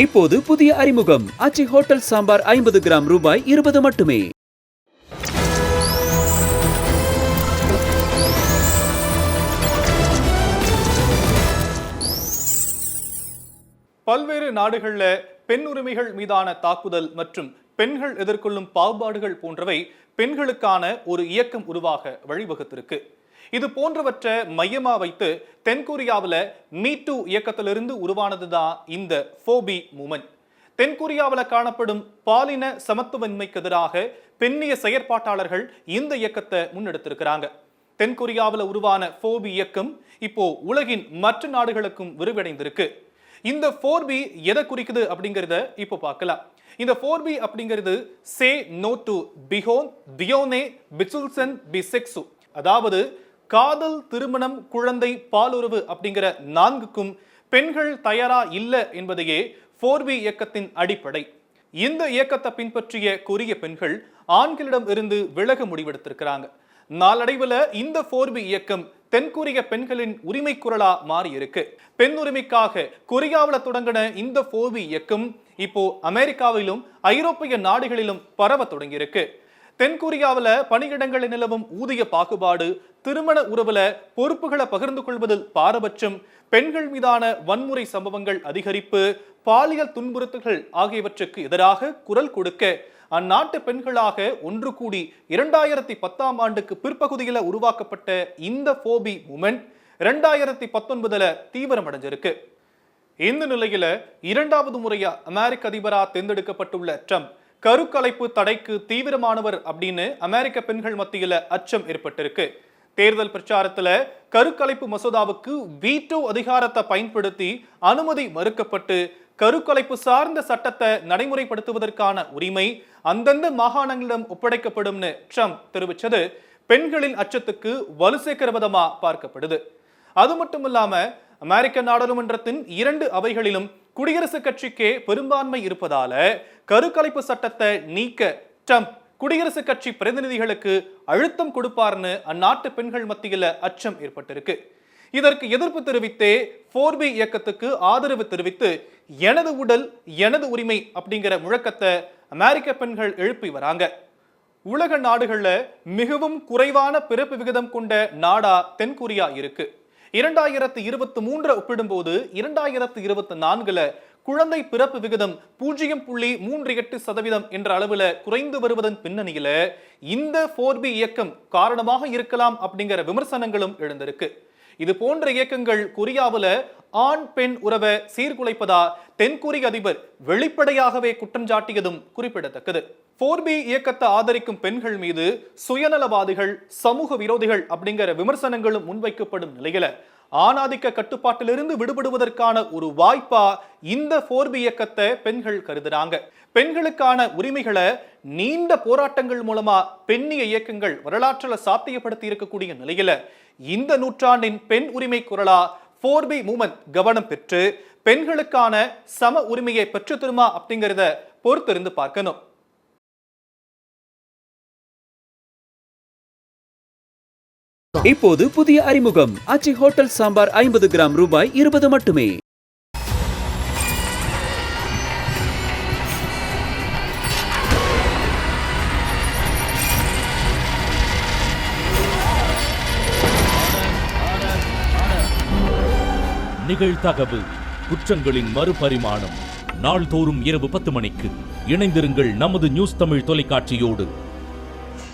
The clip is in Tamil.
இப்போது புதிய அறிமுகம் ஆச்சி ஹோட்டல் சாம்பார் 50 கிராம் ரூபாய் 20 மட்டுமே. பல்வேறு நாடுகளில் பெண் உரிமைகள் மீதான தாக்குதல் மற்றும் பெண்கள் எதிர்கொள்ளும் பாகுபாடுகள் போன்றவை பெண்களுக்கான ஒரு இயக்கம் உருவாக வழிவகுத்திருக்கு. இது போன்றவற்றை மையமா வைத்து தென்கொரியாவில் மீ2 இயக்கத்திலிருந்து உருவானதுதான் இந்த ஃபோபி மூமெண்ட். தென்கொரியாவில் காணப்படும் பாலின சமத்துவன்மைக்கு எதிராக பெண்ணிய செயற்பாட்டாளர்கள் இந்த இயக்கத்தை முன்னெடுத்திருக்கிறாங்க. தென்கொரியாவில் உருவான ஃபோபி இயக்கம் இப்போ உலகின் மற்ற நாடுகளுக்கும் விரிவடைந்திருக்கு. இந்த 4B எதை குறிக்குது அப்படிங்கறத இப்போ பார்க்கலாம். இந்த 4B அப்படிங்கிறது சே நோ டு பிஹோன் தியோனே பிச்சுல்சன் பிசெக்சு, அதாவது காதல், திருமணம், குழந்தை, பாலுறவு அப்படிங்கிற 4க்கும் பெண்கள் தயாரா இல்லை என்பதையே 4B இயக்கத்தின் அடிப்படை. இந்த இயக்கத்தை பின்பற்றிய கொரிய பெண்கள் ஆண்களிடம் இருந்து விலக முடிவெடுத்திருக்கிறாங்க. நாளடைவில் இந்த 4B இயக்கம் தென்கொரிய பெண்களின் உரிமை குரலா மாறி இருக்கு. பெண் உரிமைக்காக கொரியாவில் தொடங்கின இந்த 4B இயக்கம் இப்போ அமெரிக்காவிலும் ஐரோப்பிய நாடுகளிலும் பரவ தொடங்கி இருக்கு. தென்கொரியாவில் பணியிடங்களில் நிலவும் ஊதிய பாகுபாடு, திருமண உறவுல பொறுப்புகளை பகிர்ந்து கொள்வதில் பாரபட்சம், பெண்கள் மீதான வன்முறை சம்பவங்கள் அதிகரிப்பு, பாலியல் துன்புறுத்தல்கள் ஆகியவற்றுக்கு எதிராக குரல் கொடுக்க அந்நாட்டு பெண்களாக ஒன்று கூடி 2010ஆம் ஆண்டுக்கு பிற்பகுதியில் உருவாக்கப்பட்ட இந்த ஃபோபி மூமெண்ட் 2019 தீவிரமடைஞ்சிருக்கு. இந்த நிலையில 2வது முறையா அமெரிக்க அதிபரா தேர்ந்தெடுக்கப்பட்டுள்ள ட்ரம்ப் கருக்கலைப்பு தடைக்கு தீவிரமானவர் அப்படின்னு அமெரிக்க பெண்கள் மத்தியில அச்சம் ஏற்பட்டிருக்கு. தேர்தல் பிரச்சாரத்துல கருக்கலைப்பு மசோதாவுக்கு வீட்டோ அதிகாரத்தை பயன்படுத்தி அனுமதி மறுக்கப்பட்டு கருக்கலைப்பு சார்ந்த சட்டத்தை நடைமுறைப்படுத்துவதற்கான உரிமை அந்தந்த மாகாணங்களிடம் ஒப்படைக்கப்படும்னு ட்ரம்ப் தெரிவித்தது பெண்களின் அச்சத்துக்கு வலு சேர்க்கிற விதமா பார்க்கப்படுது. அது மட்டும் இல்லாம அமெரிக்க நாடாளுமன்றத்தின் 2 அவைகளிலும் குடியரசுக் கட்சிக்கே பெரும்பான்மை இருப்பதால கருக்கலைப்பு சட்டத்தை நீக்க ட்ரம்ப் குடியரசுக் கட்சி பிரதிநிதிகளுக்கு அழுத்தம் கொடுப்பார்னு அந்நாட்டு பெண்கள் மத்தியில் அச்சம் ஏற்பட்டிருக்கு. இதற்கு எதிர்ப்பு தெரிவித்தே 4B இயக்கத்துக்கு ஆதரவு தெரிவித்து எனது உடல் எனது உரிமை அப்படிங்கிற முழக்கத்தை அமெரிக்க பெண்கள் எழுப்பி வராங்க. உலக நாடுகள்ல மிகவும் குறைவான பிறப்பு விகிதம் கொண்ட நாடா தென்கொரியா இருக்கு. 2023 ஒப்பிடும்போது 2024 குழந்தை பிறப்பு விகிதம் 0.38% என்ற அளவுல குறைந்து வருவதன் பின்னணியில இந்த 4B இயக்கம் காரணமாக இருக்கலாம் அப்படிங்கிற விமர்சனங்களும் எழுந்திருக்கு. இது போன்ற இயக்கங்கள் கொரியாவில் ஆண் பெண் உறவை சீர்குலைப்பதா தென்கொரிய அதிபர் வெளிப்படையாகவே குற்றம் சாட்டியதும் குறிப்பிடத்தக்கது. 4B இயக்கத்தை ஆதரிக்கும் பெண்கள் மீது சுயநலவாதிகள், சமூக விரோதிகள் அப்படிங்கிற விமர்சனங்களும் முன்வைக்கப்படும் நிலையில ஆணாதிக்க கட்டுப்பாட்டிலிருந்து விடுபடுவதற்கான ஒரு வாய்ப்பா இந்த 4B இயக்கத்தை பெண்கள் கருதுறாங்க. பெண்களுக்கான உரிமைகளை நீண்ட போராட்டங்கள் மூலமா பெண்ணிய இயக்கங்கள் வரலாற்றில் சாத்தியப்படுத்தி இருக்கக்கூடிய நிலையில இந்த நூற்றாண்டின் பெண் உரிமை குரலா 4B மூமெண்ட் கவனம் பெற்று பெண்களுக்கான சம உரிமையை பெற்று தருமா அப்படிங்கிறத பொறுத்திருந்து பார்க்கணும். இப்போது புதிய அறிமுகம் ஆச்சி ஹோட்டல் சாம்பார் 50 கிராம் ரூபாய் 20 மட்டுமே. நிகழ்தகவு குற்றங்களின் மறுபரிமாணம் நாள்தோறும் இரவு 10 மணிக்கு இணைந்திருங்கள் நமது நியூஸ் தமிழ் தொலைக்காட்சியோடு.